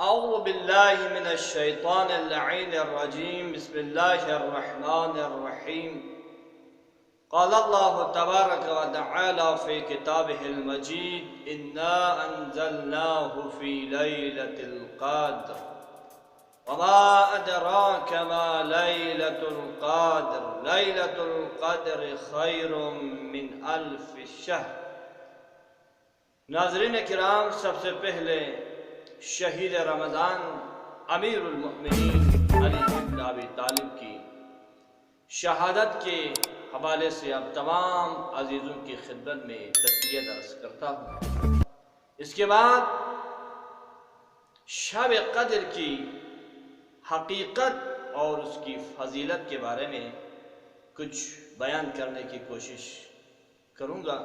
اعوذ باللہ من الشیطان اللعین الرجیم بسم اللہ الرحمن الرحیم قال اللہ تبارک و تعالی فی کتابہ المجید انا انزلناہ فی لیلۃ القدر وما ادراک ما لیلۃ القدر لیلۃ القدر خیر من الف شہر۔ ناظرین کرام، سب سے پہلے شہید رمضان امیر المؤمنین علی بن ابی طالب کی شہادت کے حوالے سے اب تمام عزیزوں کی خدمت میں تسلیہ درس کرتا ہوں۔ اس کے بعد شب قدر کی حقیقت اور اس کی فضیلت کے بارے میں کچھ بیان کرنے کی کوشش کروں گا۔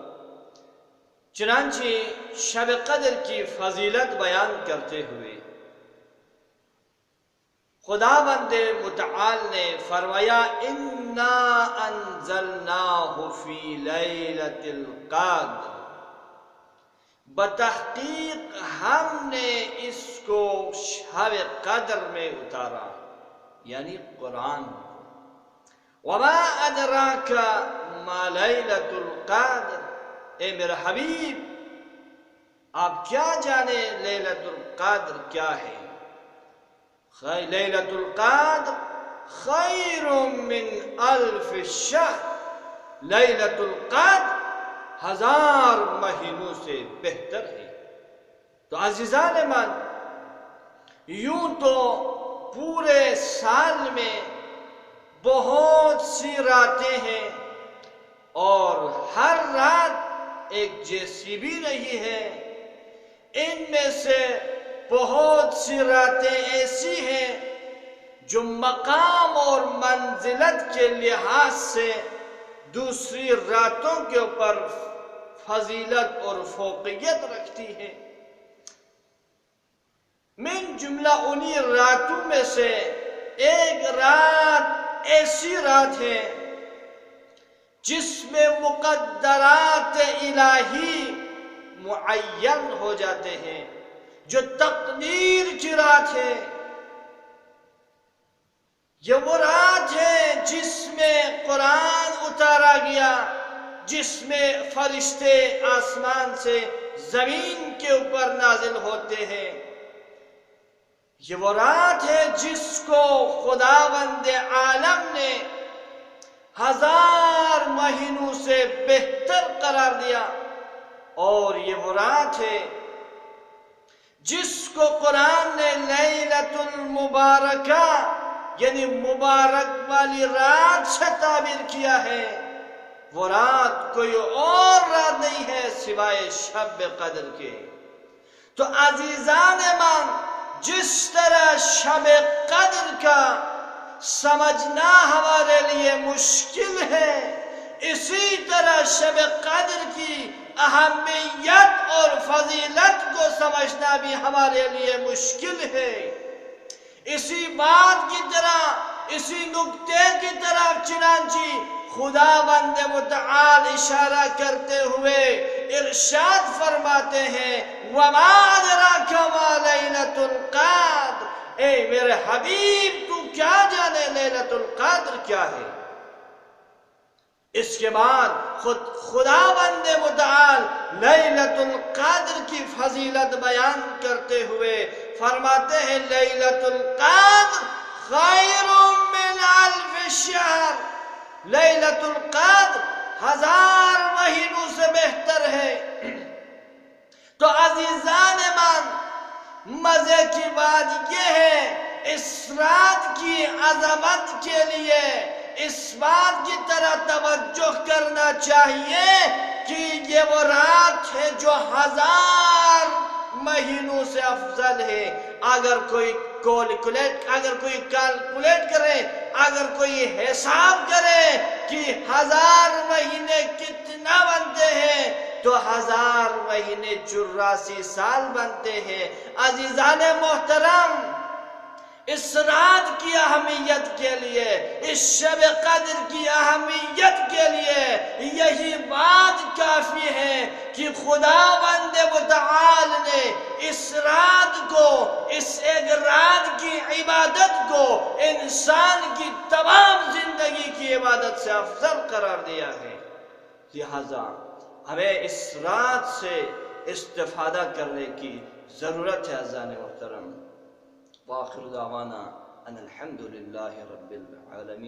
چنانچہ شب قدر کی فضیلت بیان کرتے ہوئے خداوند متعال نے فرمایا انا انزلناہ فی لیلۃ القدر، بتحقیق ہم نے اس کو شب قدر میں اتارا، یعنی قرآن۔ وما ادراک ما لیلۃ القدر، اے میرا حبیب آپ کیا جانے لیلۃ القدر کیا ہے؟ لیلۃ القدر خیر من الف شہر، لیلۃ القدر 1000 مہینوں سے بہتر ہے۔ تو عزیزان من، یوں تو پورے سال میں بہت سی راتیں ہیں اور ہر رات ایک جیسی بھی نہیں ہے۔ ان میں سے بہت سی راتیں ایسی ہیں جو مقام اور منزلت کے لحاظ سے دوسری راتوں کے اوپر فضیلت اور فوقیت رکھتی ہیں۔ من جملہ انہی راتوں میں سے ایک رات ایسی رات ہے جس میں مقدرات الہی معین ہو جاتے ہیں، جو تقدیر کی رات ہے۔ یہ وہ رات ہے جس میں قرآن اتارا گیا، جس میں فرشتے آسمان سے زمین کے اوپر نازل ہوتے ہیں۔ یہ وہ رات ہے جس کو خداوند عالم نے 1000 مہینوں سے بہتر قرار دیا، اور یہ وہ رات ہے جس کو قرآن نے لیلۃ المبارکہ یعنی مبارک والی رات سے تعبیر کیا ہے۔ وہ رات کوئی اور رات نہیں ہے سوائے شب قدر کے۔ تو عزیزان من، جس طرح شب قدر کا سمجھنا ہمارے لیے مشکل ہے، اسی طرح شب قدر کی اہمیت اور فضیلت کو سمجھنا بھی ہمارے لیے مشکل ہے۔ اسی بات کی طرح، اسی نکتے کی طرف چنانچہ خداوند متعال اشارہ کرتے ہوئے ارشاد فرماتے ہیں وَمَا أَدْرَاكَ مَا لَيْلَةُ الْقَدْرِ، اے میرے حبیب تو کیا جانے لیلۃ القدر کیا ہے؟ اس کے بعد خداوند متعال لیلۃ القدر کی فضیلت بیان کرتے ہوئے فرماتے ہیں لیلۃ القدر خیر من الف شہر، لیلۃ القدر 1000 مہینوں سے بہتر ہے۔ تو عزیزان من، مزے کی بات یہ ہے، اس رات کی عظمت کے لیے اس بات کی طرح توجہ کرنا چاہیے کہ یہ وہ رات ہے جو 1000 مہینوں سے افضل ہے۔ اگر کوئی کیلکولیٹ کرے، اگر کوئی حساب کرے کہ 1000 مہینے کتنا بنتے ہیں تو 1000 مہینے 84 سال بنتے ہیں۔ عزیزان محترم، اس رات کی اہمیت کے لیے، اس شب قدر کی اہمیت کے لیے یہی بات کافی ہے کہ خداوند متعال نے اس رات کو، اس کی عبادت کو انسان کی تمام زندگی کی عبادت سے افضل قرار دیا ہے۔ لہذا ہمیں اس رات سے استفادہ کرنے کی ضرورت ہے عزیزان محترم۔ وآخر دعوانا ان الحمد للہ رب العالمین۔